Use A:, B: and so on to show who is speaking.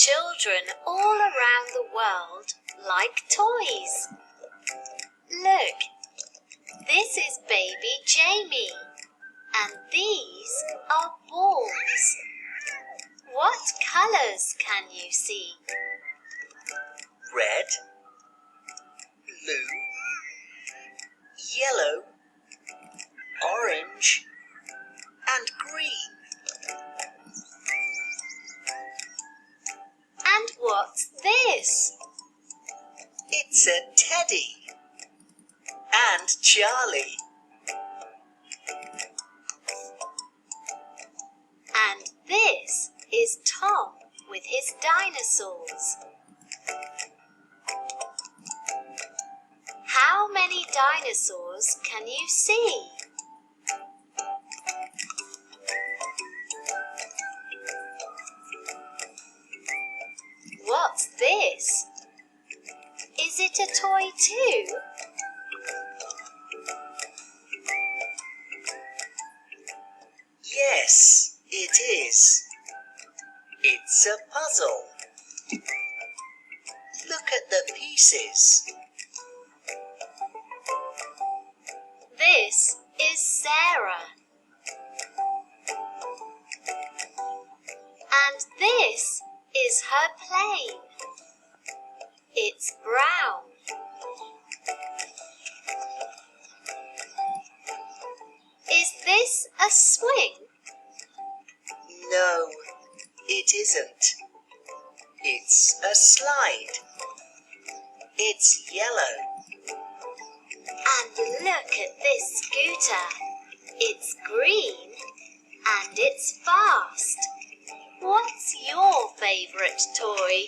A: Children all around the world like toys. Look, this is baby Jamie, and these are balls. What colours can you see?
B: Red, blue, yellow, orange, and green.
A: And what's this?
B: It's a teddy. And Charlie.
A: And this is Tom with his dinosaurs. How many dinosaurs can you see? What's this? Is it a toy too?
B: Yes, it is. It's a puzzle. Look at the pieces.
A: This is Sarah. And this is her plane. It's brown. Is this a swing?
B: No, it isn't. It's a slide. It's yellow.
A: And look at this scooter. It's green and it's fast. What's your favourite toy?